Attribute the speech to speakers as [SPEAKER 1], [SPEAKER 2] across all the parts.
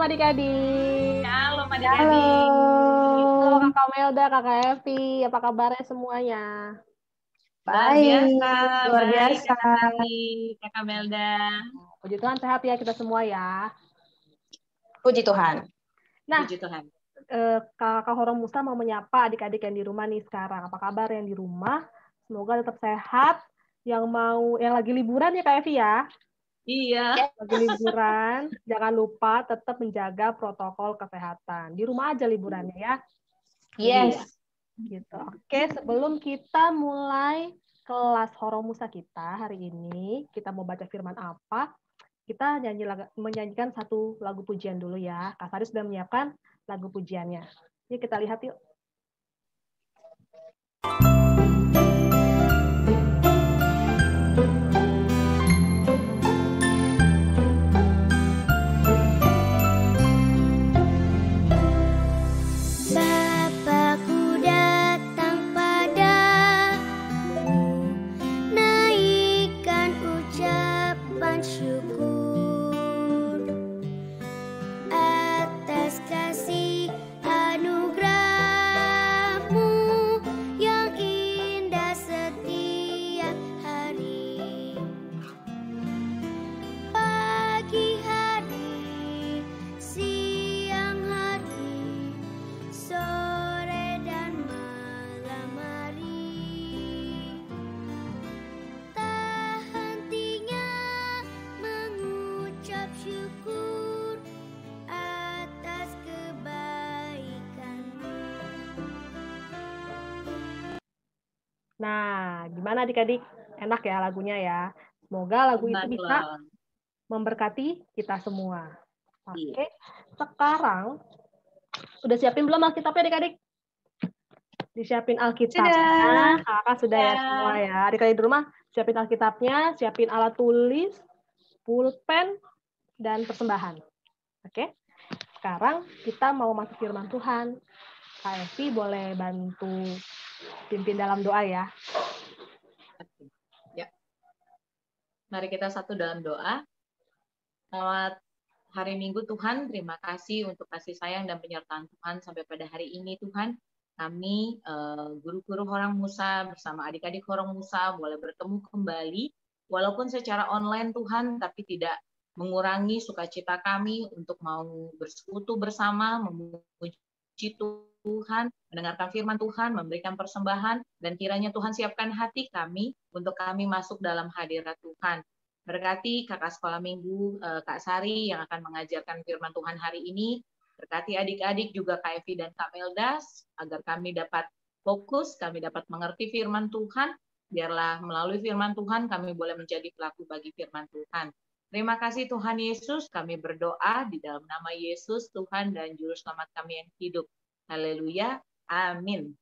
[SPEAKER 1] adik-adik.
[SPEAKER 2] Halo adik-adik.
[SPEAKER 1] Halo
[SPEAKER 3] Halo,
[SPEAKER 1] Kakak Melda, Kakak Evi. Apa kabarnya semuanya?
[SPEAKER 2] Luar biasa,
[SPEAKER 3] baik, luar
[SPEAKER 2] baik
[SPEAKER 3] biasa.
[SPEAKER 2] Kakak Sari, Kakak Melda.
[SPEAKER 1] Puji Tuhan sehat ya kita semua ya.
[SPEAKER 3] Puji Tuhan.
[SPEAKER 1] Nah,
[SPEAKER 2] Puji Tuhan.
[SPEAKER 1] Kakak Horong Musa mau menyapa adik-adik yang di rumah nih sekarang. Apa kabar yang di rumah? Semoga tetap sehat. Yang lagi liburan ya Kak Evi ya.
[SPEAKER 2] Iya.
[SPEAKER 1] Lagi liburan, jangan lupa tetap menjaga protokol kesehatan. Di rumah aja liburannya ya.
[SPEAKER 3] Yes.
[SPEAKER 1] Gitu. Oke, sebelum kita mulai kelas Horong Musa kita hari ini, kita mau baca firman apa? Kita menyanyikan satu lagu pujian dulu ya. Kak Sari sudah menyiapkan lagu pujiannya. Yuk kita lihat yuk. Nah, gimana adik-adik? Enak ya lagunya ya. Semoga lagu itu bisa memberkati kita semua. Oke, sekarang udah siapin belum Alkitabnya adik-adik? Disiapin Alkitabnya. Kakak sudah ya semua ya. Adik-adik di rumah siapin Alkitabnya, siapin alat tulis, pulpen, dan persembahan. Oke, sekarang kita mau masuk firman Tuhan. Kak Evi boleh bantu pimpin dalam doa ya.
[SPEAKER 2] Ya. Mari kita satu dalam doa. Selamat hari Minggu Tuhan, terima kasih untuk kasih sayang dan penyertaan Tuhan sampai pada hari ini Tuhan. Kami guru-guru Horong Musa bersama adik-adik Horong Musa boleh bertemu kembali walaupun secara online Tuhan, tapi tidak mengurangi sukacita kami untuk mau bersekutu bersama, memuji Tuhan, mendengarkan firman Tuhan, memberikan persembahan, dan kiranya Tuhan siapkan hati kami untuk kami masuk dalam hadirat Tuhan. Berkati kakak sekolah minggu, Kak Sari yang akan mengajarkan firman Tuhan hari ini. Berkati adik-adik juga Kak Evi dan Kak Meldas, agar kami dapat fokus, kami dapat mengerti firman Tuhan. Biarlah melalui firman Tuhan kami boleh menjadi pelaku bagi firman Tuhan. Terima kasih Tuhan Yesus, kami berdoa di dalam nama Yesus, Tuhan dan Juru Selamat kami yang hidup. Haleluya, amin.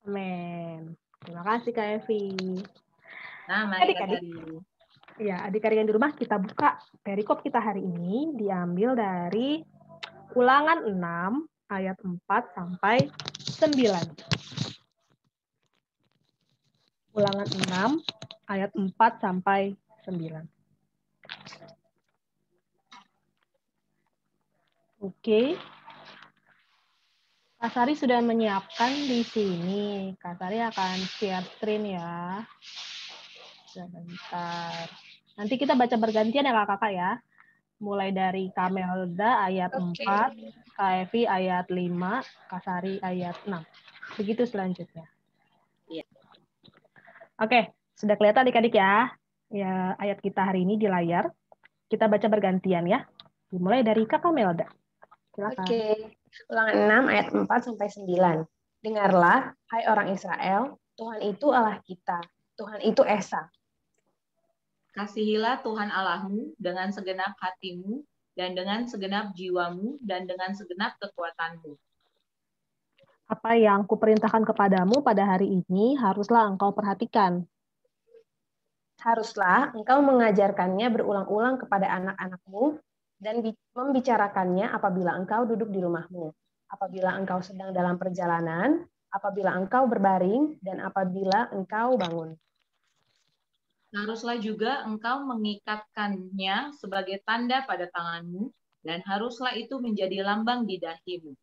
[SPEAKER 1] Amin. Terima kasih Kak Evi.
[SPEAKER 2] Nah, mari adik-adik.
[SPEAKER 1] Ya, adik-adik yang di rumah kita buka perikop kita hari ini diambil dari Ulangan 6 ayat 4 sampai 9. Ulangan 6 ayat 4 sampai 9. Oke. Kak Sari sudah menyiapkan di sini. Kak Sari akan share screen ya. Sebentar. Nanti kita baca bergantian ya kakak-kakak ya. Mulai dari Kak Melda ayat 4, Kak Evi ayat 5, Kak Sari ayat 6. Begitu selanjutnya.
[SPEAKER 2] Iya.
[SPEAKER 1] Oke, sudah kelihatan adik-adik ya. Ya, ayat kita hari ini di layar. Kita baca bergantian ya. Dimulai dari Kakak Melda. Silakan.
[SPEAKER 3] Oke, Ulangan 6 ayat 4 sampai 9. Dengarlah, hai orang Israel, Tuhan itu Allah kita. Tuhan itu Esa.
[SPEAKER 2] Kasihilah Tuhan Allahmu dengan segenap hatimu, dan dengan segenap jiwamu, dan dengan segenap kekuatanmu.
[SPEAKER 1] Apa yang kuperintahkan kepadamu pada hari ini haruslah engkau perhatikan.
[SPEAKER 3] Haruslah engkau mengajarkannya berulang-ulang kepada anak-anakmu dan membicarakannya apabila engkau duduk di rumahmu, apabila engkau sedang dalam perjalanan, apabila engkau berbaring, dan apabila engkau bangun.
[SPEAKER 2] Haruslah juga engkau mengikatkannya sebagai tanda pada tanganmu, dan haruslah itu menjadi lambang di dahimu.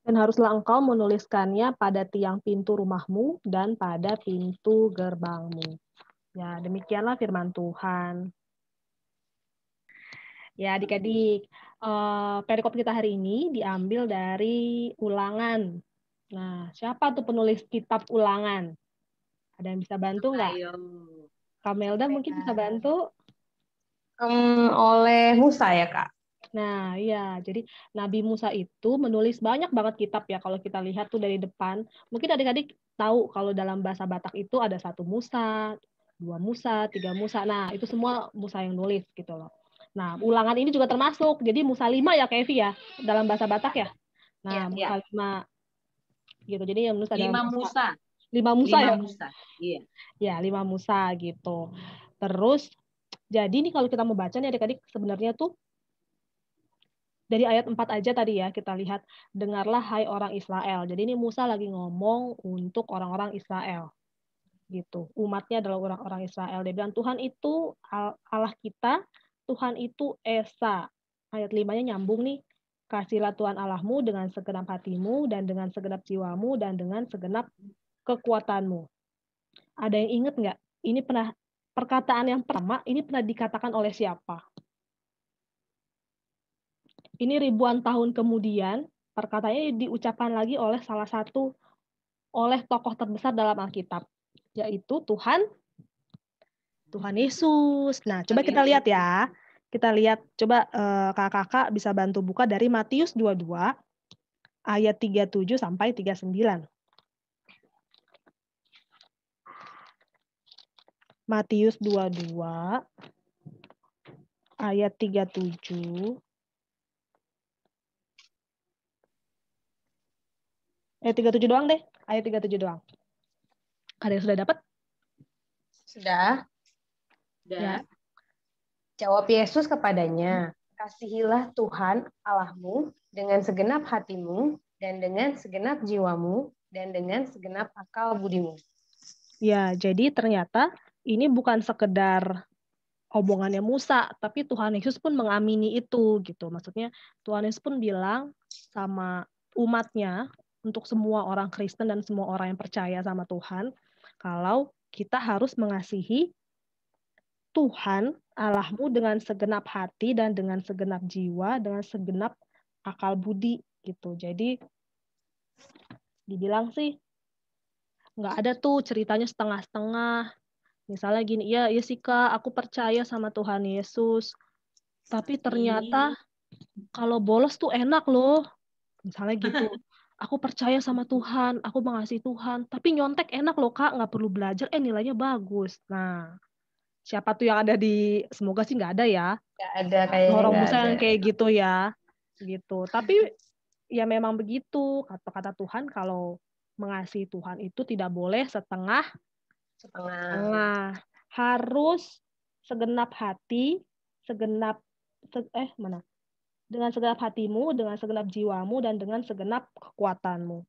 [SPEAKER 1] Dan haruslah engkau menuliskannya pada tiang pintu rumahmu dan pada pintu gerbangmu. Ya, demikianlah firman Tuhan. Ya, adik-adik, perikop kita hari ini diambil dari Ulangan. Nah, siapa tuh penulis kitab Ulangan? Ada yang bisa bantu nggak?
[SPEAKER 2] Ayo.
[SPEAKER 1] Kak Melda mungkin bisa bantu?
[SPEAKER 3] Oleh Musa ya, Kak?
[SPEAKER 1] Nah, iya. Jadi Nabi Musa itu menulis banyak banget kitab ya. Kalau kita lihat tuh dari depan, mungkin adik-adik tahu kalau dalam bahasa Batak itu ada 1 Musa, 2 Musa, 3 Musa. Nah, itu semua Musa yang nulis gitu loh. Nah, Ulangan ini juga termasuk. Jadi Musa 5 ya, Kevi ya, dalam bahasa Batak ya. Nah, Musa 5 gitu. Jadi yang menulis adalah
[SPEAKER 2] 5 Musa.
[SPEAKER 1] 5 Musa
[SPEAKER 2] 5
[SPEAKER 1] ya.
[SPEAKER 2] Musa. Iya.
[SPEAKER 1] Ya, 5 Musa gitu. Terus jadi nih kalau kita mau baca nih adik-adik sebenarnya tuh dari ayat 4 aja tadi ya kita lihat, dengarlah hai orang Israel. Jadi ini Musa lagi ngomong untuk orang-orang Israel. Gitu. Umatnya adalah orang-orang Israel. Dia bilang Tuhan itu Allah kita, Tuhan itu Esa. Ayat 5-nya nyambung nih. Kasihlah Tuhan Allahmu dengan segenap hatimu dan dengan segenap jiwamu dan dengan segenap kekuatanmu. Ada yang ingat nggak? Ini pernah perkataan yang pertama ini pernah dikatakan oleh siapa? Ini ribuan tahun kemudian, perkataannya diucapkan lagi oleh salah satu oleh tokoh terbesar dalam Alkitab, yaitu Tuhan Yesus. Nah, coba kita lihat ya. Kita lihat, coba kakak-kakak bisa bantu buka dari Matius 22 ayat 37 sampai 39. Matius 22 ayat 37 ayat 37 doang deh. Ayat 37 doang. Ada yang sudah dapat?
[SPEAKER 3] Sudah.
[SPEAKER 1] Ya.
[SPEAKER 3] Jawab Yesus kepadanya, kasihilah Tuhan Allahmu dengan segenap hatimu dan dengan segenap jiwamu dan dengan segenap akal budimu.
[SPEAKER 1] Ya, jadi ternyata ini bukan sekedar omongannya Musa, tapi Tuhan Yesus pun mengamini itu gitu. Maksudnya Tuhan Yesus pun bilang sama umatnya, untuk semua orang Kristen dan semua orang yang percaya sama Tuhan, kalau kita harus mengasihi Tuhan Allahmu dengan segenap hati dan dengan segenap jiwa, dengan segenap akal budi gitu. Jadi dibilang sih nggak ada tuh ceritanya setengah-setengah. Misalnya gini, ya sih Kak, aku percaya sama Tuhan Yesus. Tapi ternyata kalau bolos tuh enak loh. Misalnya gitu. Aku percaya sama Tuhan, aku mengasihi Tuhan. Tapi nyontek enak loh Kak, nggak perlu belajar, nilainya bagus. Nah, siapa tuh yang ada semoga sih nggak ada ya.
[SPEAKER 3] Nggak ada kayaknya.
[SPEAKER 1] Orang
[SPEAKER 3] nggak
[SPEAKER 1] Musa
[SPEAKER 3] ada.
[SPEAKER 1] yang kayak gitu ya. Gitu. Tapi ya memang begitu. Kata Tuhan kalau mengasihi Tuhan itu tidak boleh setengah. Harus segenap hati, dengan segenap hatimu, dengan segenap jiwamu, dan dengan segenap kekuatanmu.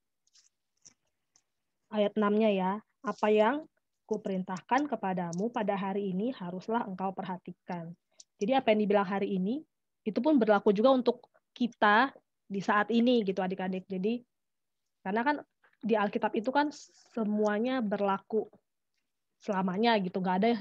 [SPEAKER 1] Ayat 6-nya ya, apa yang kuperintahkan kepadamu pada hari ini haruslah engkau perhatikan. Jadi apa yang dibilang hari ini, itu pun berlaku juga untuk kita di saat ini gitu adik-adik. Jadi karena kan di Alkitab itu kan semuanya berlaku selamanya gitu, nggak ada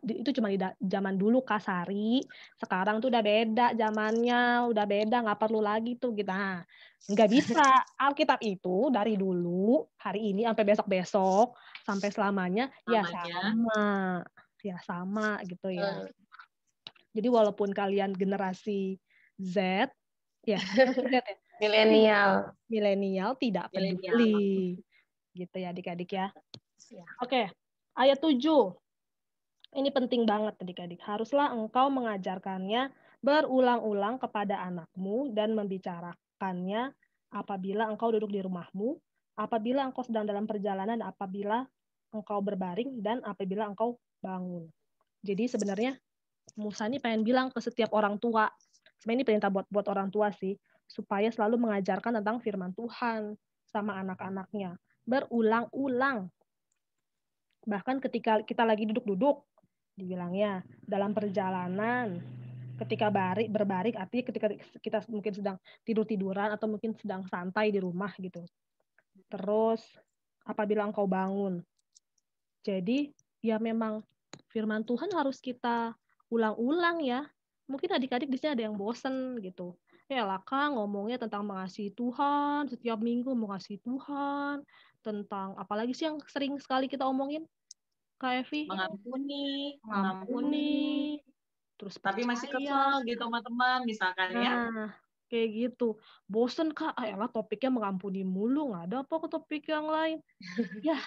[SPEAKER 1] itu cuma di zaman dulu Kasari, sekarang tuh udah beda zamannya, udah beda, nggak perlu lagi tuh gitu. Nah, nggak bisa. Alkitab itu dari dulu hari ini sampai besok sampai selamanya ya sama gitu ya. Jadi walaupun kalian generasi Z ya milenial tidak peduli gitu ya adik-adik ya. Oke. Ayat 7. Ini penting banget adik-adik. Haruslah engkau mengajarkannya berulang-ulang kepada anakmu dan membicarakannya apabila engkau duduk di rumahmu, apabila engkau sedang dalam perjalanan, apabila engkau berbaring, dan apabila engkau bangun. Jadi sebenarnya Musa ini pengen bilang ke setiap orang tua, sebenarnya ini perintah buat orang tua sih, supaya selalu mengajarkan tentang firman Tuhan sama anak-anaknya. Berulang-ulang. Bahkan ketika kita lagi duduk-duduk, dibilangnya dalam perjalanan, Ketika berbaring artinya ketika kita mungkin sedang tidur-tiduran atau mungkin sedang santai di rumah gitu. Terus apabila engkau bangun. Jadi ya memang firman Tuhan harus kita ulang-ulang ya. Mungkin adik-adik di sini ada yang bosen gitu. Ya lah Kak, ngomongnya tentang mengasihi Tuhan, setiap minggu mengasihi Tuhan, tentang apalagi sih yang sering sekali kita omongin, Kak Evi?
[SPEAKER 2] Mengampuni.
[SPEAKER 1] Terus
[SPEAKER 2] Tapi masih
[SPEAKER 1] percaya.
[SPEAKER 2] kesel gitu sama teman misalkan ya.
[SPEAKER 1] Nah, kayak gitu. Bosen Kak, ayolah topiknya mengampuni mulu, nggak ada apa ke topik yang lain. Ya,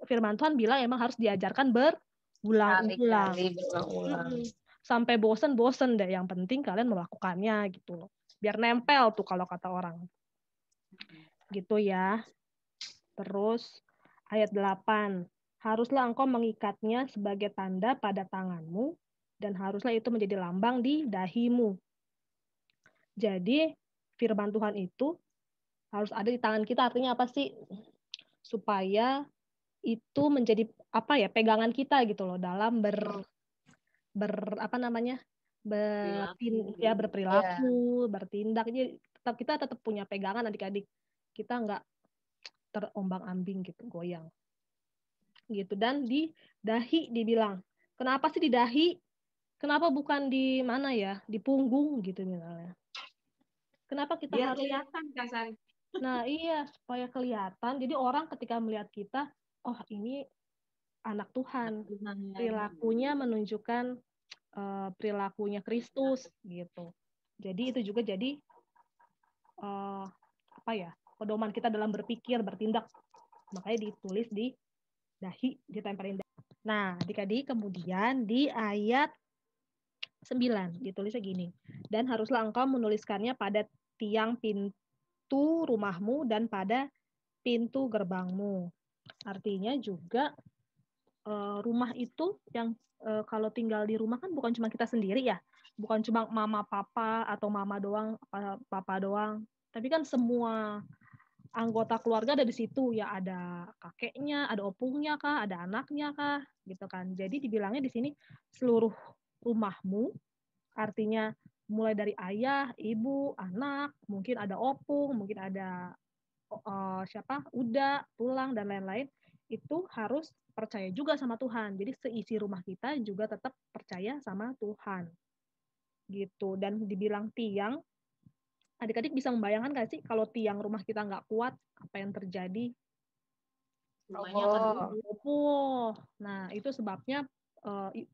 [SPEAKER 1] firman Tuhan bilang emang harus diajarkan berulang-ulang.
[SPEAKER 3] Kali-kali berulang-ulang.
[SPEAKER 1] Sampai bosen-bosen deh. Yang penting kalian melakukannya gitu loh. Biar nempel tuh kalau kata orang. Gitu ya. Terus ayat 8. Haruslah engkau mengikatnya sebagai tanda pada tanganmu dan haruslah itu menjadi lambang di dahimu. Jadi firman Tuhan itu harus ada di tangan kita. Artinya apa sih? Supaya itu menjadi apa ya, pegangan kita gitu loh dalam berperilaku, bertindak. Jadi kita tetap punya pegangan adik-adik. Kita nggak terombang-ambing gitu, goyang. Gitu. Dan di dahi dibilang. Kenapa sih di dahi? Kenapa bukan di mana ya? Di punggung gitu misalnya. Kenapa kita
[SPEAKER 2] Biar
[SPEAKER 1] harus
[SPEAKER 2] kelihatan kasar.
[SPEAKER 1] Nah, iya, supaya kelihatan. Jadi orang ketika melihat kita, oh ini anak Tuhan. Perilakunya menunjukkan perilakunya Kristus gitu. Jadi itu juga jadi apa ya, pedoman kita dalam berpikir, bertindak. Makanya ditulis di dahi, ditempelin dahi. Nah, adik-adik kemudian di ayat 9 ditulisnya gini. Dan haruslah engkau menuliskannya pada tiang pintu rumahmu dan pada pintu gerbangmu. Artinya juga rumah itu yang kalau tinggal di rumah kan bukan cuma kita sendiri ya, bukan cuma mama papa atau mama doang, papa doang, tapi kan semua anggota keluarga ada di situ ya, ada kakeknya, ada opungnya kah, ada anaknya kah, gitu kan. Jadi dibilangnya di sini seluruh rumahmu, artinya mulai dari ayah, ibu, anak, mungkin ada opung, mungkin ada uda, tulang dan lain-lain, itu harus percaya juga sama Tuhan. Jadi seisi rumah kita juga tetap percaya sama Tuhan. Gitu. Dan dibilang tiang, adik-adik bisa membayangkan nggak sih kalau tiang rumah kita nggak kuat, apa yang terjadi?
[SPEAKER 2] Rumahnya akan
[SPEAKER 1] roboh. Nah, itu sebabnya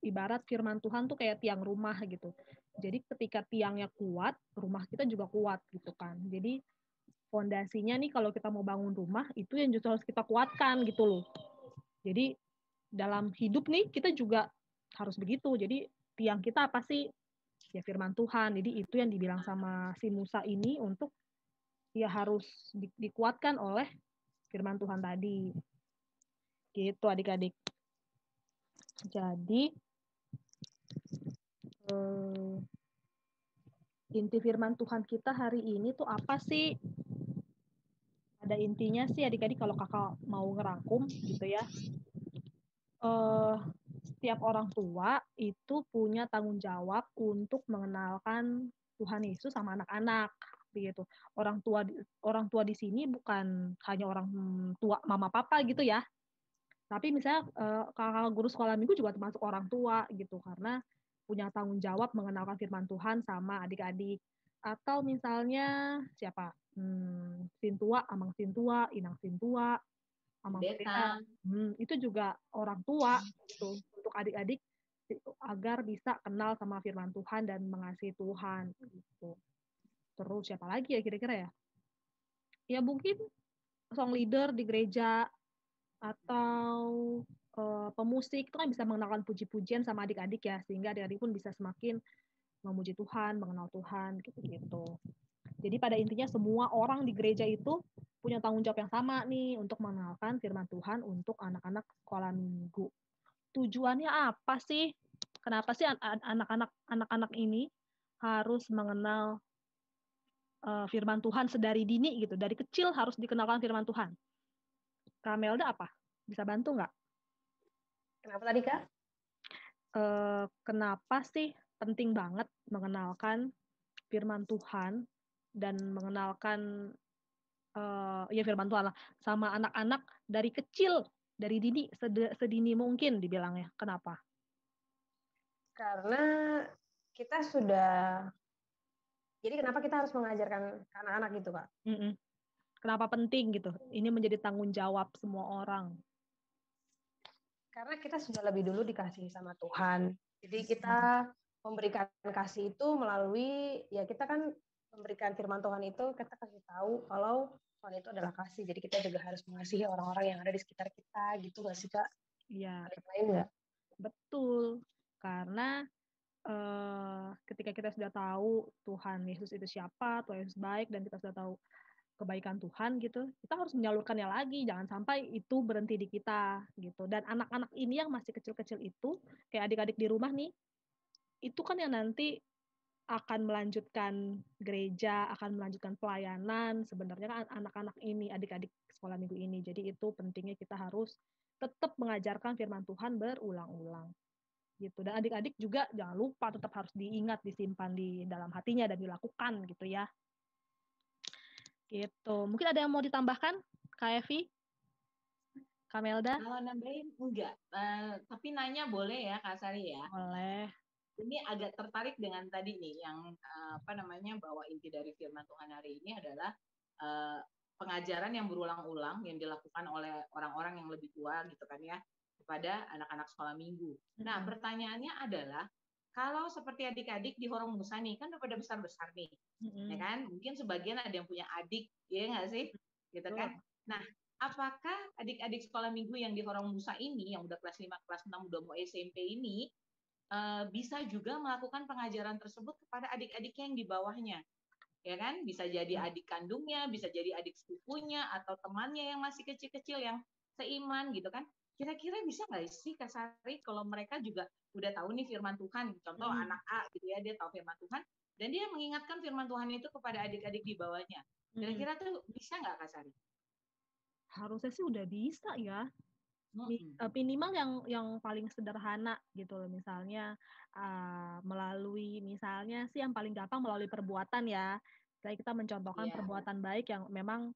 [SPEAKER 1] ibarat firman Tuhan tuh kayak tiang rumah gitu. Jadi ketika tiangnya kuat, rumah kita juga kuat gitu kan. Jadi fondasinya nih kalau kita mau bangun rumah itu yang justru harus kita kuatkan gitu loh. Jadi dalam hidup nih kita juga harus begitu. Jadi tiang kita apa sih? Ya firman Tuhan. Jadi itu yang dibilang sama si Musa ini untuk ya harus dikuatkan oleh firman Tuhan tadi. Gitu adik-adik. Jadi inti firman Tuhan kita hari ini tuh apa sih? Ada intinya sih adik-adik kalau kakak mau ngerangkum gitu ya. Setiap orang tua itu punya tanggung jawab untuk mengenalkan Tuhan Yesus sama anak-anak begitu. Orang tua di sini bukan hanya orang tua mama papa gitu ya. Tapi misalnya kakak guru sekolah minggu juga termasuk orang tua gitu karena punya tanggung jawab mengenalkan firman Tuhan sama adik-adik. Atau misalnya siapa? Sintua, Amang Sintua, Inang Sintua, Amang Pendeta. Itu juga orang tua gitu untuk adik-adik agar bisa kenal sama firman Tuhan dan mengasihi Tuhan gitu. Terus siapa lagi ya kira-kira ya? Ya mungkin song leader di gereja atau pemusik itu kan bisa mengenalkan puji-pujian sama adik-adik ya, sehingga adik-adik pun bisa semakin memuji Tuhan, mengenal Tuhan gitu-gitu. Jadi pada intinya semua orang di gereja itu punya tanggung jawab yang sama nih untuk mengenalkan firman Tuhan untuk anak-anak sekolah minggu. Tujuannya apa sih? Kenapa sih anak-anak ini harus mengenal firman Tuhan sedari dini gitu? Dari kecil harus dikenalkan firman Tuhan. Kak Melda apa? Bisa bantu nggak?
[SPEAKER 3] Kenapa tadi Kak?
[SPEAKER 1] Kenapa sih penting banget mengenalkan firman Tuhan dan mengenalkan ya firman Tuhan lah sama anak-anak dari kecil, dari dini, sedini mungkin dibilangnya. Kenapa?
[SPEAKER 3] Karena kita sudah, jadi kenapa kita harus mengajarkan ke anak-anak gitu, Kak?
[SPEAKER 1] Kenapa penting gitu? Ini menjadi tanggung jawab semua orang.
[SPEAKER 3] Karena kita sudah lebih dulu dikasih sama Tuhan. Jadi kita memberikan kasih itu melalui, ya kita kan memberikan firman Tuhan itu, kita kasih tahu kalau Tuhan itu adalah kasih. Jadi kita juga harus mengasihi orang-orang yang ada di sekitar kita, gitu nggak sih, Kak?
[SPEAKER 1] Iya.
[SPEAKER 3] Ada yang lain nggak?
[SPEAKER 1] Betul. Karena ketika kita sudah tahu Tuhan Yesus itu siapa, Tuhan Yesus baik, dan kita sudah tahu kebaikan Tuhan gitu, kita harus menyalurkannya lagi, jangan sampai itu berhenti di kita gitu. Dan anak-anak ini yang masih kecil-kecil itu, kayak adik-adik di rumah nih, itu kan yang nanti akan melanjutkan gereja, akan melanjutkan pelayanan, sebenarnya kan anak-anak ini, adik-adik sekolah minggu ini. Jadi itu pentingnya kita harus tetap mengajarkan firman Tuhan berulang-ulang gitu. Dan adik-adik juga jangan lupa tetap harus diingat, disimpan di dalam hatinya dan dilakukan gitu ya. Gitu. Mungkin ada yang mau ditambahkan, Kak Evi? Kamelda?
[SPEAKER 2] Kalau nambahin enggak, tapi nanya boleh ya Kak Sari ya.
[SPEAKER 1] Boleh.
[SPEAKER 2] Ini agak tertarik dengan tadi nih yang bahwa inti dari firman Tuhan hari ini adalah pengajaran yang berulang-ulang yang dilakukan oleh orang-orang yang lebih tua gitu kan ya kepada anak-anak sekolah minggu. Nah, pertanyaannya adalah kalau seperti adik-adik di Horong Musa nih kan udah pada besar-besar nih. Ya kan? Mungkin sebagian ada yang punya adik, ya nggak sih? Gitu kan? Nah, apakah adik-adik sekolah minggu yang di Horong Musa ini yang udah kelas 5, kelas 6 udah mau SMP ini bisa juga melakukan pengajaran tersebut kepada adik-adik yang di bawahnya, ya kan? Bisa jadi adik kandungnya, bisa jadi adik sepupunya atau temannya yang masih kecil-kecil yang seiman gitu kan? Kira-kira bisa nggak sih Kak Sari kalau mereka juga udah tahu nih firman Tuhan, contoh anak A gitu ya, dia tahu firman Tuhan dan dia mengingatkan firman Tuhan itu kepada adik-adik di bawahnya. Kira-kira tuh bisa nggak Kak Sari?
[SPEAKER 1] Harusnya sih udah bisa ya. Minimal yang paling sederhana gitu loh, misalnya melalui misalnya sih yang paling gampang melalui perbuatan ya, kayak kita mencontohkan perbuatan baik yang memang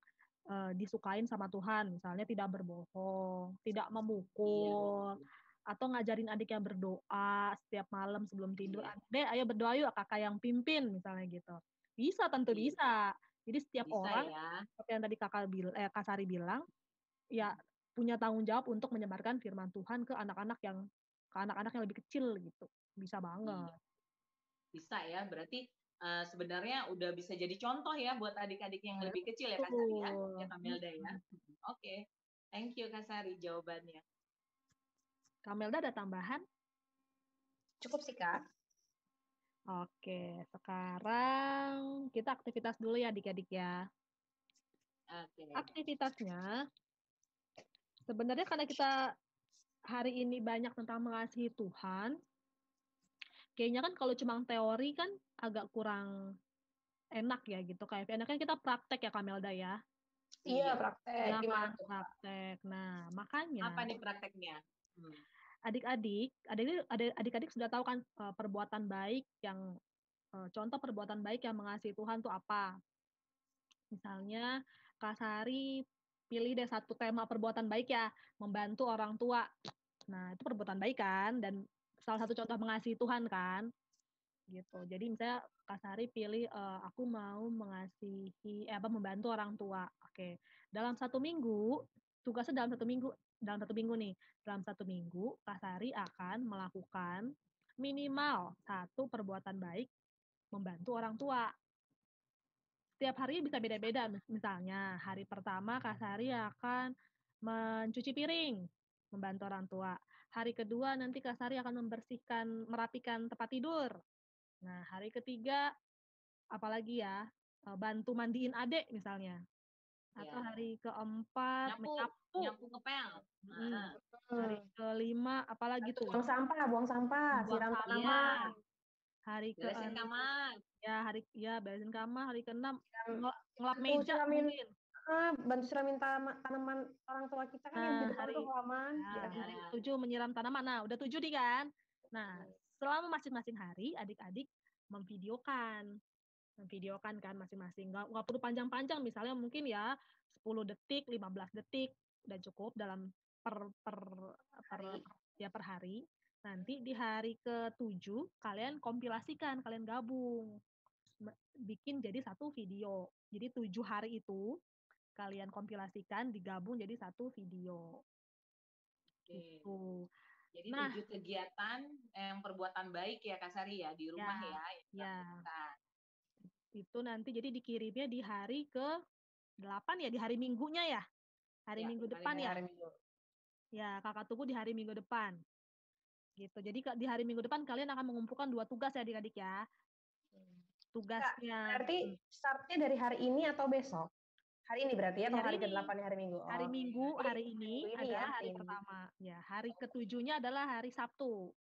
[SPEAKER 1] disukain sama Tuhan, misalnya tidak berbohong, tidak memukul, atau ngajarin adik yang berdoa setiap malam sebelum tidur. Adek, ayo berdoa yuk, kakak yang pimpin misalnya gitu. Bisa, tentu bisa. Jadi setiap bisa, orang seperti yang tadi Kak Sari bilang, ya punya tanggung jawab untuk menyebarkan firman Tuhan ke anak-anak yang lebih kecil gitu. Bisa banget.
[SPEAKER 2] Bisa ya, berarti sebenarnya udah bisa jadi contoh ya buat adik-adik yang lebih kecil ya Kak Sari ya, Kamelda ya. Oke. Thank you Kak Sari jawabannya.
[SPEAKER 1] Kamelda ada tambahan?
[SPEAKER 3] Cukup sih Kak.
[SPEAKER 1] Oke, sekarang kita aktivitas dulu ya adik-adik ya. Aktivitasnya sebenarnya karena kita hari ini banyak tentang mengasihi Tuhan, kayaknya kan kalau cuma teori kan agak kurang enak ya gitu. Kayak enaknya kita praktek ya Kamelda ya.
[SPEAKER 3] Iya, praktek.
[SPEAKER 1] Nah,
[SPEAKER 3] gimana tuh?
[SPEAKER 1] praktek. Nah, makanya
[SPEAKER 2] apa nih prakteknya?
[SPEAKER 1] Adik-adik sudah tahu kan perbuatan baik yang contoh perbuatan baik yang mengasihi Tuhan tuh apa? Misalnya Kak Sari pilih deh satu tema perbuatan baik ya, membantu orang tua. Nah, itu perbuatan baik kan, dan salah satu contoh mengasihi Tuhan kan, gitu. Jadi misalnya Kak Sari pilih aku mau membantu orang tua. Oke, dalam satu minggu tugasnya dalam satu minggu nih, dalam satu minggu Kak Sari akan melakukan minimal satu perbuatan baik membantu orang tua. Setiap hari bisa beda-beda. Misalnya, hari pertama Kak Sari akan mencuci piring, membantu orang tua. Hari kedua nanti Kak Sari akan merapikan tempat tidur. Nah, hari ketiga, apalagi ya, bantu mandiin adik misalnya. Atau hari keempat,
[SPEAKER 2] nyapu ngepel.
[SPEAKER 1] Hari kelima, apalagi tuh?
[SPEAKER 3] Buang sampah, siram tanaman.
[SPEAKER 1] Hari
[SPEAKER 2] beresin kamar.
[SPEAKER 1] Beresin kamar. Hari keenam ngelap meja mungkin.
[SPEAKER 3] Bantu siramin tanaman orang tua kita kan yang di depan tuh halaman.
[SPEAKER 1] Hari 7 menyiram tanaman. Nah, udah 7 nih kan. Nah, selama masing-masing hari adik-adik memvideokan kan masing-masing. Nggak perlu panjang-panjang, misalnya mungkin ya 10 detik, 15 detik, udah cukup dalam per hari. Nanti di hari ke-7 kalian kompilasikan, kalian gabung. Bikin jadi satu video. Jadi 7 hari itu kalian kompilasikan, digabung jadi satu video.
[SPEAKER 2] Oke.
[SPEAKER 1] Gitu.
[SPEAKER 2] Jadi 7 kegiatan yang perbuatan baik ya Kak Sari ya di rumah ya.
[SPEAKER 1] Itu nanti jadi dikirimnya di hari ke-8 ya, di hari Minggunya ya. Hari Minggu depan ya.
[SPEAKER 3] Hari Minggu.
[SPEAKER 1] Ya, Kakak tunggu di hari Minggu depan. Gitu. Jadi di hari Minggu depan kalian akan mengumpulkan 2 tugas ya adik-adik ya. Tugasnya.
[SPEAKER 3] Berarti startnya dari hari ini atau besok? Hari ini berarti ya, atau hari ke-8 hari Minggu?
[SPEAKER 1] Hari Minggu, hari ini adalah hari
[SPEAKER 3] ini.
[SPEAKER 1] pertama. Ya, hari ke-7-nya adalah hari Sabtu.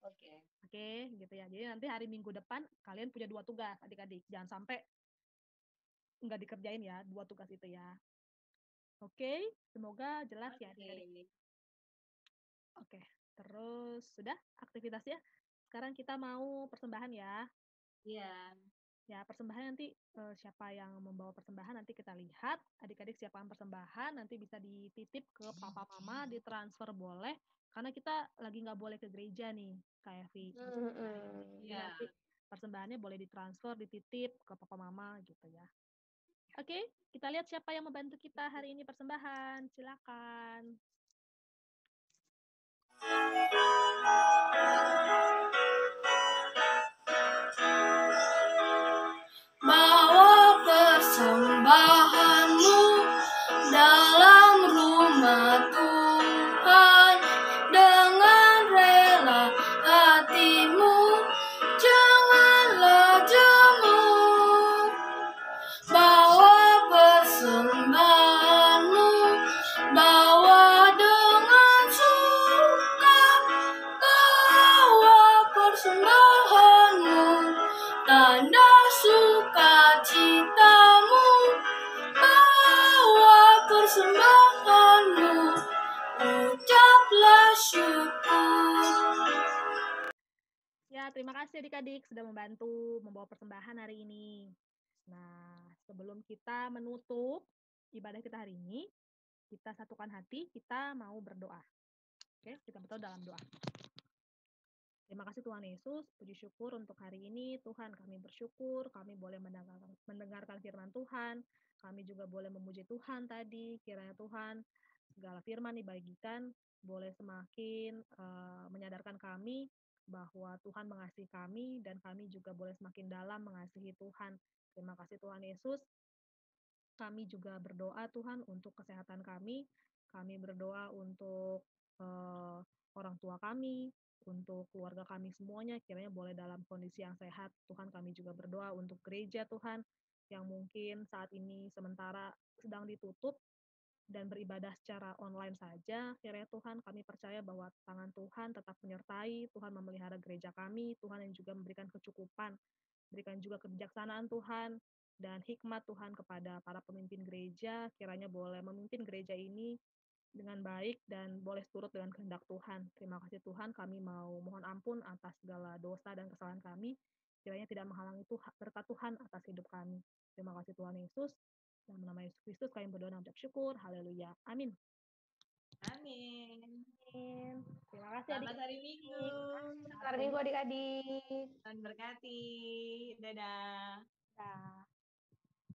[SPEAKER 3] Oke,
[SPEAKER 1] gitu ya. Jadi nanti hari Minggu depan kalian punya 2 tugas adik-adik. Jangan sampai nggak dikerjain ya 2 tugas itu ya. Oke, semoga jelas ya adik-adik. Oke, terus sudah aktivitasnya. Sekarang kita mau persembahan ya.
[SPEAKER 2] Iya.
[SPEAKER 1] Ya, persembahan nanti siapa yang membawa persembahan nanti kita lihat. Adik-adik siapa yang persembahan nanti bisa dititip ke papa mama, ditransfer boleh. Karena kita lagi nggak boleh ke gereja nih, Kak Evi. Jadi nanti persembahannya boleh ditransfer, dititip ke papa mama gitu ya. Oke, kita lihat siapa yang membantu kita hari ini persembahan. Silakan.
[SPEAKER 4] Bawa persembahanmu dalam rumah Tuhan dengan rela hatimu, janganlah jemu. Bawa persembahanmu, bawa dengan suka, bawa persembahanmu, tanda sukacitamu, bawa persembahanmu, ucaplah syukur.
[SPEAKER 1] Ya, terima kasih adik-adik sudah membantu membawa persembahan hari ini. Nah, sebelum kita menutup ibadah kita hari ini, kita satukan hati, kita mau berdoa. Oke, kita berdoa dalam doa. Terima kasih Tuhan Yesus, puji syukur untuk hari ini. Tuhan, kami bersyukur, kami boleh mendengarkan firman Tuhan, kami juga boleh memuji Tuhan tadi. Kiranya Tuhan, segala firman dibagikan, boleh semakin menyadarkan kami bahwa Tuhan mengasihi kami, dan kami juga boleh semakin dalam mengasihi Tuhan. Terima kasih Tuhan Yesus. Kami juga berdoa Tuhan untuk kesehatan kami berdoa untuk orang tua kami, untuk keluarga kami semuanya, kiranya boleh dalam kondisi yang sehat. Tuhan, kami juga berdoa untuk gereja Tuhan, yang mungkin saat ini sementara sedang ditutup dan beribadah secara online saja. Kiranya Tuhan, kami percaya bahwa tangan Tuhan tetap menyertai, Tuhan memelihara gereja kami, Tuhan yang juga memberikan kecukupan, berikan juga kebijaksanaan Tuhan, dan hikmat Tuhan kepada para pemimpin gereja, kiranya boleh memimpin gereja ini dengan baik dan boleh turut dengan kehendak Tuhan. Terima kasih Tuhan, kami mau mohon ampun atas segala dosa dan kesalahan kami, kiranya tidak menghalangi berkat Tuhan atas hidup kami. Terima kasih Tuhan Yesus. Dalam nama Yesus Kristus kami berdoa dan mengucap syukur. Haleluya. Amin.
[SPEAKER 2] Amin.
[SPEAKER 1] Terima kasih
[SPEAKER 2] Selamat hari Minggu.
[SPEAKER 3] Selamat hari Minggu adik-adik.
[SPEAKER 2] Tuhan berkati. Dadah.
[SPEAKER 1] Dadah.